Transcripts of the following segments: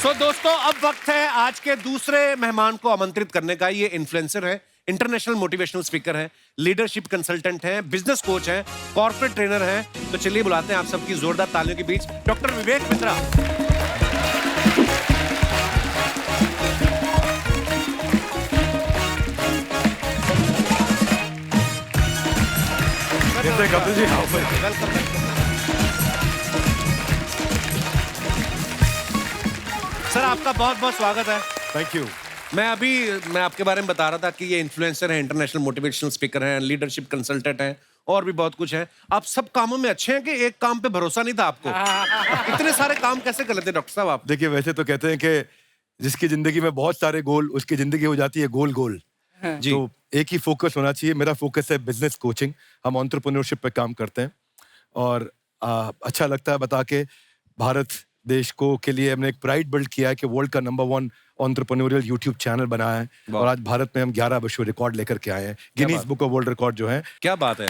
दोस्तों अब वक्त है आज के दूसरे मेहमान को आमंत्रित करने का। ये इन्फ्लुएंसर है, इंटरनेशनल मोटिवेशनल स्पीकर है, लीडरशिप कंसल्टेंट है, बिजनेस कोच है, कॉर्पोरेट ट्रेनर है। तो चलिए बुलाते हैं आप सबकी जोरदार तालियों के बीच doctor Vivek Bindra. Welcome. Sir आपका बहुत बहुत स्वागत है। Thank you. मैं आपके बारे में बता रहा था कि ये इन्फ्लुएंसर है, इंटरनेशनल मोटिवेशनल स्पीकर हैं, लीडरशिप कंसल्टेंट हैं और भी बहुत कुछ है। आप सब कामों में अच्छे हैं कि एक काम पे भरोसा नहीं था आपको? इतने सारे काम कैसे कर लेते हैं डॉक्टर साहब आप? देखिए वैसे तो कहते हैं कि जिसकी जिंदगी में बहुत सारे गोल, उसकी जिंदगी हो जाती है गोल गोल। जी। तो एक ही फोकस होना चाहिए। मेरा फोकस है बिजनेस कोचिंग। हम एंटरप्रेन्योरशिप पे काम करते हैं और अच्छा लगता है बता के। भारत देश को के लिए हमने एक प्राइड बिल्ड किया है कि वर्ल्ड का नंबर 1 एंटरप्रेन्योरियल यूट्यूब चैनल बनाया है और आज भारत में हम 11 विश्व रिकॉर्ड लेकर के आए हैं, Guinness book of world record जो है। क्या बात है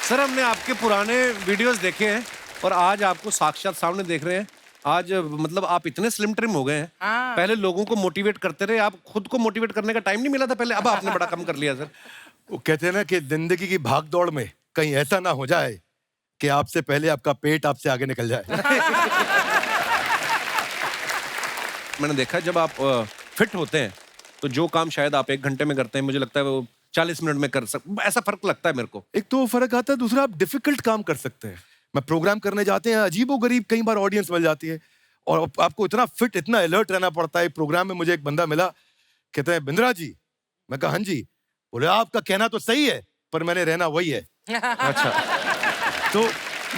सर, हमने आपके पुराने वीडियोस देखे हैं और आज आपको साक्षात सामने देख रहे हैं। आज मतलब आप इतने स्लिम ट्रिम हो गए हैं। पहले लोगों को मोटिवेट करते रहे, आप खुद को मोटिवेट करने का टाइम नहीं मिला था पहले, अब आपने बड़ा कम कर लिया सर। वो कहते हैं ना कि जिंदगी की भाग दौड़ में कहीं ऐसा ना हो जाए कि आपसे पहले आपका पेट आपसे आगे निकल जाए। मैंने देखा जब आप फिट होते हैं तो जो काम शायद आप 1 घंटे में करते हैं, मुझे लगता है वो 40 मिनट में कर ऐसा फर्क लगता है मेरे को। एक तो फर्क आता है, दूसरा आप डिफिकल्ट काम कर सकते हैं। मैं प्रोग्राम करने जाते हैं, अजीबोगरीब कई बार ऑडियंस मिल जाती है और आपको इतना फिट, इतना अलर्ट रहना पड़ता है। प्रोग्राम में मुझे एक बंदा मिला, कहते हैं बिंद्रा जी। मैं कहा हाँ जी। बोले आपका कहना तो सही है पर मैंने रहना वही है। अच्छा। तो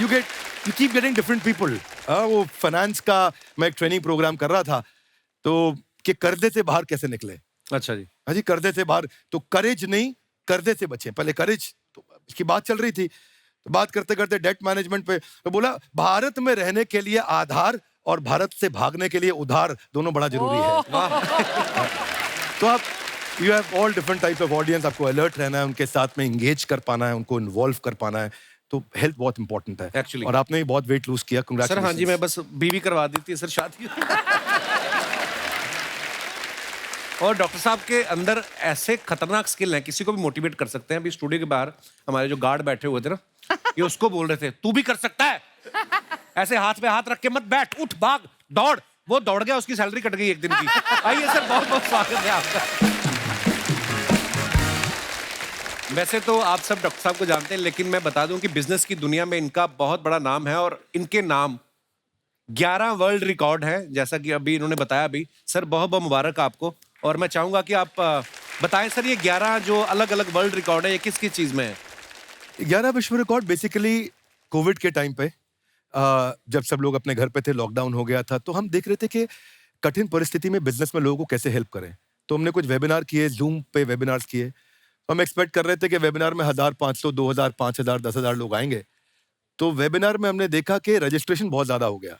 you keep getting different people. वो फाइनेंस का मैं एक ट्रेनिंग प्रोग्राम कर रहा था तो कि कर्जे से बाहर कैसे निकले। अच्छा जी। हाँ जी, कर्जे से बाहर। तो करेज नहीं, कर्जे से बचे। पहले करेज तो इसकी बात चल रही थी, तो बात करते करते डेट मैनेजमेंट पे तो बोला भारत में रहने के लिए आधार और भारत से भागने के लिए उधार दोनों बड़ा जरूरी है। तो आप you have all different types of audience. आपको अलर्ट रहना है, उनके साथ में इंगेज कर पाना है, उनको इन्वॉल्व कर पाना है। तो हेल्थ बहुत इंपॉर्टेंट है एक्चुअली। और आपने भी बहुत वेट लूज किया। सर हाँ जी, मैं बस बीवी करवा दी थी सर शादी। और डॉक्टर साहब के अंदर ऐसे खतरनाक स्किल हैं, किसी को भी मोटिवेट कर सकते हैं। अभी स्टूडियो के बाहर हमारे जो गार्ड बैठे हुए थे ना, ये उसको बोल रहे थे तू भी कर सकता है, ऐसे हाथ पे हाथ रख के मत बैठ, उठ भाग दौड़। वो दौड़ गया, उसकी सैलरी कट गई 1 दिन की। आइए सर, बहुत बहुत स्वागत है आपका। वैसे तो आप सब डॉक्टर साहब को जानते हैं, लेकिन मैं बता दूं कि बिजनेस की दुनिया में इनका बहुत बड़ा नाम है और इनके नाम 11 वर्ल्ड रिकॉर्ड है, जैसा कि अभी इन्होंने बताया। अभी सर बहुत बहुत मुबारक आपको। और मैं चाहूंगा कि आप बताएं सर, ये 11 जो अलग अलग वर्ल्ड रिकॉर्ड है, ये किस किस चीज में है? 11 विश्व रिकॉर्ड बेसिकली कोविड के टाइम पे जब सब लोग अपने घर पे थे, लॉकडाउन हो गया था, तो हम देख रहे थे कि कठिन परिस्थिति में बिजनेस में लोगों को कैसे हेल्प करें। तो हमने कुछ वेबिनार किए, जूम पे वेबिनार्स किए। हम एक्सपेक्ट कर रहे थे कि वेबिनार में 1500, 2000, 5000, 10,000 लोग आएंगे। तो वेबिनार में हमने देखा कि रजिस्ट्रेशन बहुत ज्यादा हो गया।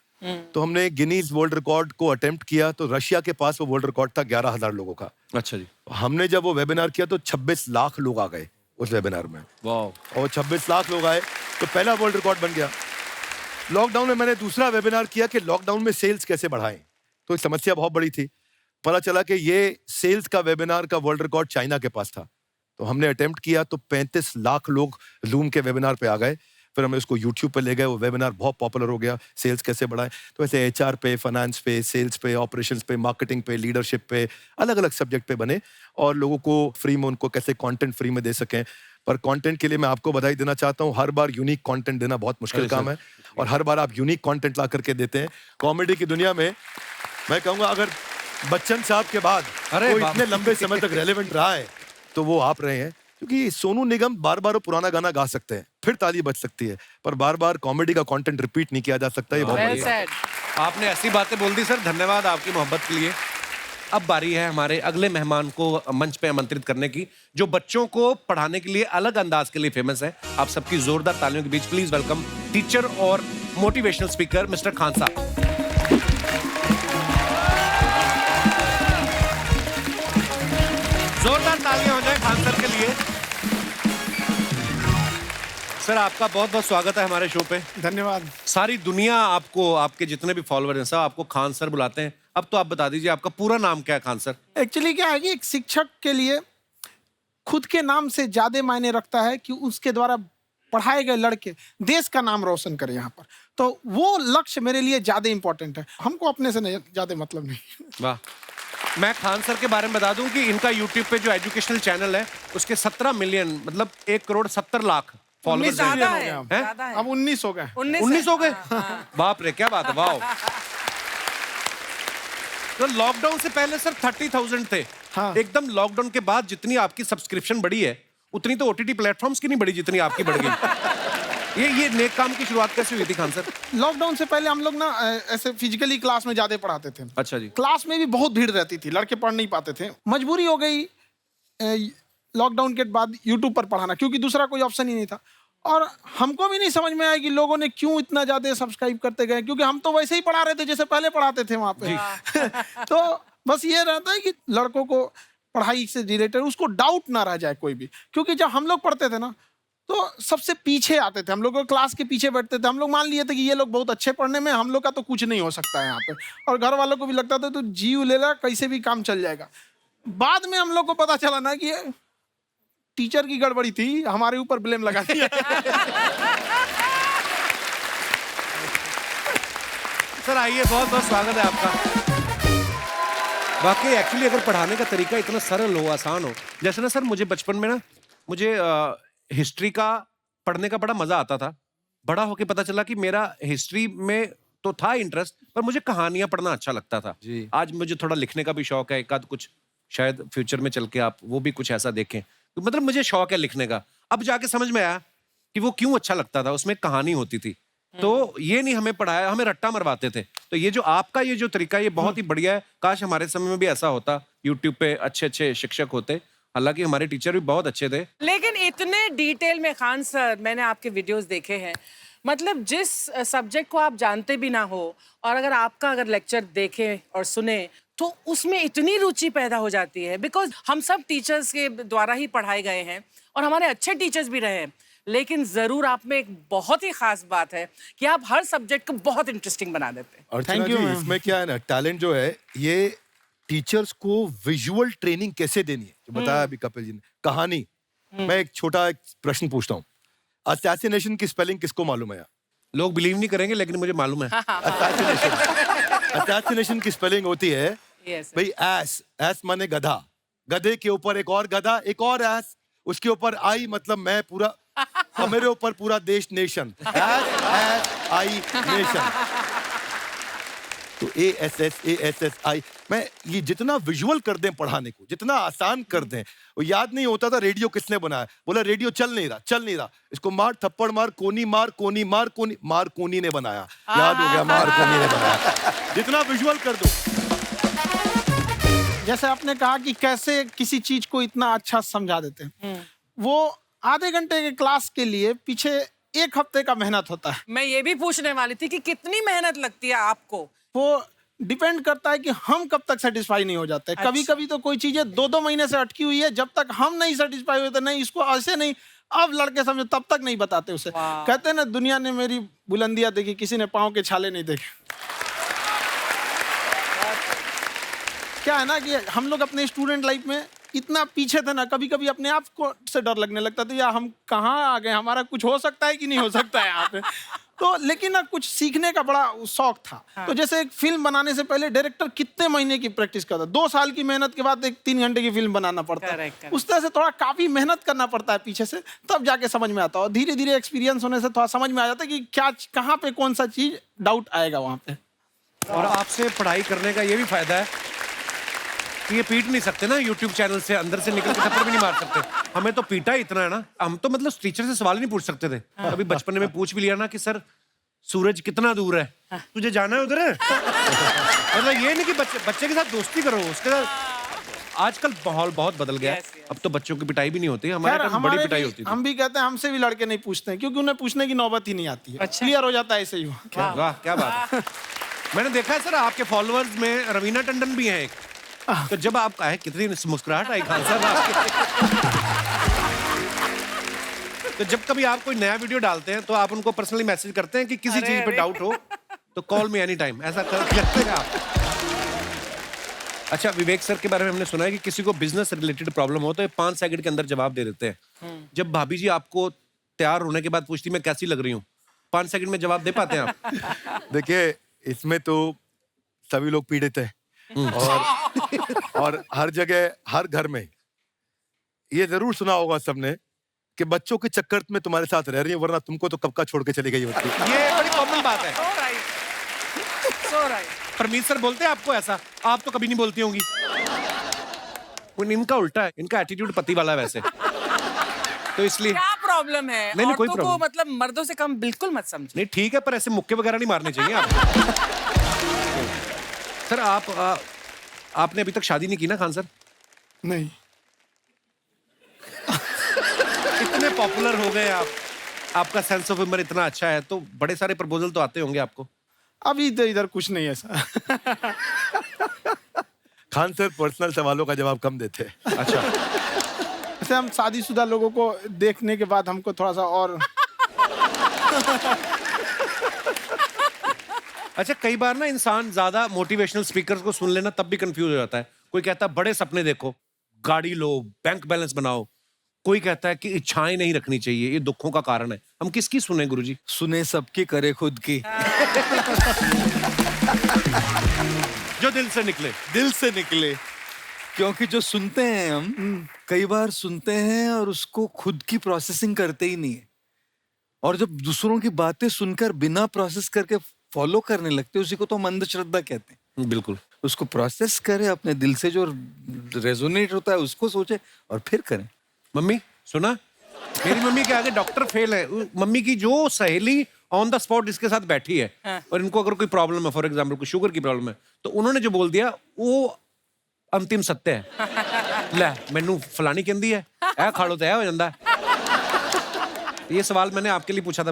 तो हमने गिनीज वर्ल्ड रिकॉर्ड को अटेम्प्ट किया, तो रशिया के पास वो वर्ल्ड रिकॉर्ड था 11,000 लोगों का। अच्छा जी। हमने जब वो वेबिनार किया तो 26 लाख लोग आ गए उस वेबिनार में। वाह। और 26 लाख लोग आए तो पहला वर्ल्ड रिकॉर्ड बन गया। लॉकडाउन में मैंने दूसरा वेबिनार किया कि लॉकडाउन में सेल्स कैसे बढ़ाएं। तो समस्या बहुत बड़ी थी। पता चला कि ये सेल्स का वेबिनार का वर्ल्ड रिकॉर्ड चाइना के पास था। तो हमने अटेम्प्ट किया तो 35 लाख लोग जूम के वेबिनार पे आ गए। फिर हम इसको यूट्यूब पे ले गए, वो वेबिनार बहुत पॉपुलर हो गया। सेल्स कैसे बढ़ाएं, तो ऐसे एचआर पे, फाइनेंस पे, सेल्स पे, ऑपरेशंस पे, मार्केटिंग पे, लीडरशिप पे, अलग अलग सब्जेक्ट पे बने और लोगों को फ्री में उनको कैसे कंटेंट फ्री में दे सकें। पर कंटेंट के लिए मैं आपको बधाई देना चाहता हूँ। हर बार यूनिक कंटेंट देना बहुत मुश्किल काम है और हर बार आप यूनिक कंटेंट ला करके देते हैं। कॉमेडी की दुनिया में मैं कहूँगा अगर बच्चन साहब के बाद कोई इतने लंबे समय तक रेलेवेंट रहा है तो वो आप रहे हैं। क्योंकि सोनू निगम बार बार वो पुराना गाना गा सकते हैं, फिर ताली बज सकती है, पर बार बार कॉमेडी का कंटेंट रिपीट नहीं किया जा सकता। ये बहुत बढ़िया है। आपने ऐसी बातें बोल दी सर, धन्यवाद आपकी मोहब्बत के लिए। अब बारी है हमारे अगले मेहमान को मंच पे आमंत्रित करने की, जो बच्चों को पढ़ाने के लिए अलग अंदाज के लिए फेमस है। आप सबकी जोरदार तालियों के बीच प्लीज वेलकम टीचर और मोटिवेशनल स्पीकर मिस्टर खान साहब। जोरदार तालियां हो जाए खान सर के लिए। सर आपका बहुत बहुत स्वागत है हमारे शो पे। धन्यवाद। सारी दुनिया आपको, आपके जितने भी फॉलोअर हैं सब आपको खान सर बुलाते हैं। अब तो आप बता दीजिए आपका पूरा नाम क्या है खान सर? एक्चुअली क्या है कि एक शिक्षक के लिए खुद के नाम से ज्यादा मायने रखता है कि उसके द्वारा पढ़ाए गए लड़के देश का नाम रोशन करें यहाँ पर। तो वो लक्ष्य मेरे लिए ज्यादा इंपॉर्टेंट है, हमको अपने से नहीं ज्यादा मतलब नहीं। वाह। मैं खान सर के बारे में बता दूं कि इनका यूट्यूब पे जो एजुकेशनल चैनल है उसके 17 मिलियन मतलब 1,70,00,000 फॉलोअर्स ज्यादा हैं। है, हैं? ज्यादा है। अब 19 हो गए। 19 हो गए? बाप रे, क्या बात है, वाह। तो लॉकडाउन से पहले सर 30,000 थे। हाँ। एकदम लॉकडाउन के बाद जितनी आपकी सब्सक्रिप्शन बढ़ी है उतनी तो ओटीटी प्लेटफॉर्म्स की नहीं बढ़ी जितनी आपकी बढ़ गई। ये नेक काम की शुरुआत कैसे हुई थी खान सर? लॉकडाउन से पहले हम लोग ना ऐसे फिजिकली क्लास में ज्यादा पढ़ाते थे। अच्छा जी। क्लास में भी बहुत भीड़ रहती थी, लड़के पढ़ नहीं पाते थे। मजबूरी हो गई लॉकडाउन के बाद यूट्यूब पर पढ़ाना, क्योंकि दूसरा कोई ऑप्शन ही नहीं था। और हमको भी नहीं समझ में आया कि लोगों ने क्यों इतना ज्यादा सब्सक्राइब करते गए, क्योंकि हम तो वैसे ही पढ़ा रहे थे जैसे पहले पढ़ाते थे वहां पे। तो बस ये रहता है कि लड़कों को पढ़ाई से रिलेटेड उसको डाउट ना रह जाए कोई भी, क्योंकि जब हम लोग पढ़ते थे ना तो सबसे पीछे आते थे, हम लोग क्लास के पीछे बैठते थे। हम लोग मान लिए थे कि ये लोग बहुत अच्छे पढ़ने में, हम लोग का तो कुछ नहीं हो सकता है यहाँ पे। और घर वालों को भी लगता था तो जीव ले ला, कैसे भी काम चल जाएगा। बाद में हम लोग को पता चला ना कि टीचर की गड़बड़ी थी, हमारे ऊपर ब्लेम लगा दिया। सर आइए, बहुत बहुत स्वागत है आपका। वाकई एक्चुअली अगर पढ़ाने का तरीका इतना सरल हो, आसान हो, जैसे ना सर मुझे बचपन में ना मुझे हिस्ट्री का पढ़ने का बड़ा मजा आता था। बड़ा होके पता चला कि मेरा हिस्ट्री में तो था इंटरेस्ट, पर मुझे कहानियां पढ़ना अच्छा लगता था। जी। आज मुझे थोड़ा लिखने का भी शौक है, एक आध कुछ शायद फ्यूचर में चल के आप वो भी कुछ ऐसा देखें। तो मतलब मुझे शौक है लिखने का। अब जाके समझ में आया कि वो क्यों अच्छा लगता था, उसमें एक कहानी होती थी। तो ये नहीं हमें पढ़ाया, हमें रट्टा मरवाते थे। तो ये जो आपका ये जो तरीका ये बहुत ही बढ़िया है। काश हमारे समय में भी ऐसा होता, यूट्यूब पे अच्छे अच्छे शिक्षक होते। हालांकि हमारे टीचर भी बहुत अच्छे थे। लेकिन इतने डिटेल में खान सर, मैंने आपके वीडियोस देखे हैं, मतलब जिस सब्जेक्ट को आप जानते भी ना हो और अगर लेक्चर देखें और सुने तो उसमें इतनी रुचि पैदा हो जाती है। बिकॉज हम सब टीचर्स के द्वारा ही पढ़ाए गए हैं और हमारे अच्छे टीचर्स भी रहे हैं, लेकिन जरूर आप में एक बहुत ही खास बात है कि आप हर सब्जेक्ट को बहुत इंटरेस्टिंग बना देते हैं। और Thank you, इसमें क्या है ना, टैलेंट जो है ये टीचर्स को विजुअल ट्रेनिंग कैसे देनी है, जो बताया अभी कपिल जी ने। कहानी, मैं एक छोटा एक प्रश्न पूछता हूँ। असैसिनेशन की स्पेलिंग किसको मालूम है यार? लोग बिलीव नहीं करेंगे लेकिन मुझे मालूम है। असैसिनेशन की स्पेलिंग होती है Yes. भाई एस माने गधा, गधे के ऊपर एक और गधा, एक और एस, उसके ऊपर आई मतलब मैं पूरा, और मेरे ऊपर पूरा देश, नेशन। S I nation. तो ASSASSI, मैं ये जितना विजुअल कर दें पढ़ाने को, जितना आसान कर दें। वो याद नहीं होता था रेडियो किसने बनाया, बोला रेडियो चल नहीं रहा, इसको मार थप्पड़ मार, कोनी मार, कोनी मार, कोनी मार, कोनी ने बनाया। याद हो गया, मार कोनी ने बनाया। जितना विजुअल कर दो। जैसे आपने कहा कि कैसे किसी चीज को इतना अच्छा समझा देते हैं, वो आधे घंटे के क्लास के लिए पीछे 1 हफ्ते का मेहनत होता है। मैं ये भी पूछने वाली थी कि कितनी मेहनत लगती है आपको। वो डिपेंड करता है कि हम कब तक सेटिस्फाई नहीं हो जाते। अच्छा। कभी कभी तो कोई चीजें 2-2 महीने से अटकी हुई है, जब तक हम नहीं सेटिस्फाई होते, नहीं इसको ऐसे नहीं, अब लड़के समझो तब तक नहीं बताते उसे। वाह। कहते हैं ना, दुनिया ने मेरी बुलंदियां देखी, किसी ने पाँव के छाले नहीं देखे। क्या है ना कि हम लोग अपने स्टूडेंट लाइफ में इतना पीछे थे ना, कभी कभी अपने आप को से डर लगने लगता था, यार हम कहाँ आ गए, हमारा कुछ हो सकता है कि नहीं हो सकता है यहाँ पे। तो लेकिन ना कुछ सीखने का बड़ा शौक था। हाँ। तो जैसे एक फिल्म बनाने से पहले डायरेक्टर कितने महीने की प्रैक्टिस करता है, 2 साल की मेहनत के बाद एक 3 घंटे की फिल्म बनाना पड़ता है। Correct. उस तरह से थोड़ा काफी मेहनत करना पड़ता है पीछे से, तब जाके समझ में आता है। और धीरे धीरे एक्सपीरियंस होने से थोड़ा समझ में आ जाता है कि क्या, कहाँ पे कौन सा चीज डाउट आएगा वहाँ पे। और आपसे पढ़ाई करने का ये भी फायदा है कि ये पीट नहीं सकते ना यूट्यूब चैनल से, अंदर से निकल के थप्पड़ भी नहीं मार सकते। हमें तो पीटा ही इतना है ना, हम तो मतलब टीचर से सवाल ही नहीं पूछ सकते थे। अभी बचपन में पूछ भी लिया ना कि सर सूरज कितना दूर है, तुझे जाना है उधर है। मतलब ये नहीं कि बच्चे के साथ दोस्ती करो, उसके साथ। आजकल माहौल बहुत बदल गया है। Yes, yes. अब तो बच्चों की पिटाई भी नहीं होती, हमारे खैर, टाइम बड़ी पिटाई होती थी। हम भी कहते हैं, हमसे भी लड़के नहीं पूछते हैं, क्योंकि उन्हें पूछने की नौबत ही नहीं आती है। अच्छा। क्लियर हो जाता है ऐसे ही वो। वाह क्या बात है। मैंने देखा है सर आपके फॉलोअर्स में रवीना टंडन भी है एक। तो जब आप आए कितनी मुस्कुराहट आई खान साहब आपके। तो जब कभी आप कोई नया वीडियो डालते हैं तो आप उनको पर्सनली मैसेज करते हैं कि किसी अरे, चीज पे अरे। डाउट हो तो कॉल मी एनी टाइम, ऐसा करते हैं आप? अच्छा, विवेक सर के बारे में हमने सुना है कि किसी को बिजनेस रिलेटेड प्रॉब्लम हो तो ये 5 सेकंड के अंदर जवाब दे देते हैं। जब भाभी जी आपको तैयार होने के बाद पूछती मैं कैसी लग रही हूँ, 5 सेकंड में जवाब दे पाते हैं आप? देखिए, इसमें तो सभी लोग पीड़ित हैं और हर जगह, हर घर में ये जरूर सुना होगा सबने कि बच्चों के चक्कर में तुम्हारे साथ रह रही है, वरना तुमको तो कब का छोड़ के चली गई होती। ये बड़ी कॉमन बात है। So right. So right. Parmeet sir बोलते हैं आपको ऐसा? आप तो कभी नहीं बोलती होंगी। इनका उल्टा है, इनका एटीट्यूड पति वाला है वैसे, तो इसलिए। क्या प्रॉब्लम है? नहीं, कोई औरतों को problem। मतलब मर्दों से कम बिल्कुल मत समझो। नहीं ठीक है, पर ऐसे मुक्के वगैरह नहीं मारने चाहिए आपको। सर आपने अभी तक शादी नहीं की ना खान सर? नहीं, इतने पॉपुलर हो गए आप, आपका सेंस ऑफ ह्यूमर इतना अच्छा है, तो बड़े सारे प्रपोजल तो आते होंगे आपको। अभी तो इधर कुछ नहीं है ऐसा। खान सर पर्सनल सवालों का जवाब कम देते हैं। अच्छा, जैसे हम शादीशुदा लोगों को देखने के बाद हमको थोड़ा सा और अच्छा कई बार ना इंसान ज्यादा मोटिवेशनल स्पीकर्स को सुन लेना तब भी कंफ्यूज हो जाता है। कोई कहता है बड़े सपने देखो, गाड़ी लो, बैंक बैलेंस बनाओ। कोई कहता है कि इच्छाएं नहीं रखनी चाहिए, ये दुखों का कारण है। हम किसकी सुने गुरुजी? सुने सबकी, करे खुद की। जो दिल से निकले। दिल से निकले। क्योंकि जो सुनते हैं हम, कई बार सुनते हैं और उसको खुद की प्रोसेसिंग करते ही नहीं है, और जब दूसरों की बातें सुनकर बिना प्रोसेस करके फॉलो करने लगते हैं, उसी को तो हम अंधश्रद्धा कहते हैं। बिल्कुल। उसको प्रोसेस करें, अपने दिल से जो रेजोनेट होता है उसको सोचे और फिर करें। मम्मी सुना, मेरी मम्मी के आगे डॉक्टर फेल है। मम्मी की जो सहेली ऑन द स्पॉट इसके साथ बैठी है, और इनको अगर कोई प्रॉब्लम है, फॉर एग्जाम्पल कोई शुगर की प्रॉब्लम है, तो उन्होंने जो बोल दिया वो अंतिम सत्य है। ले मैनू फलानी कहंदी है, ए खा लो तो हो जाता है। ये सवाल मैंने आपके लिए पूछा था।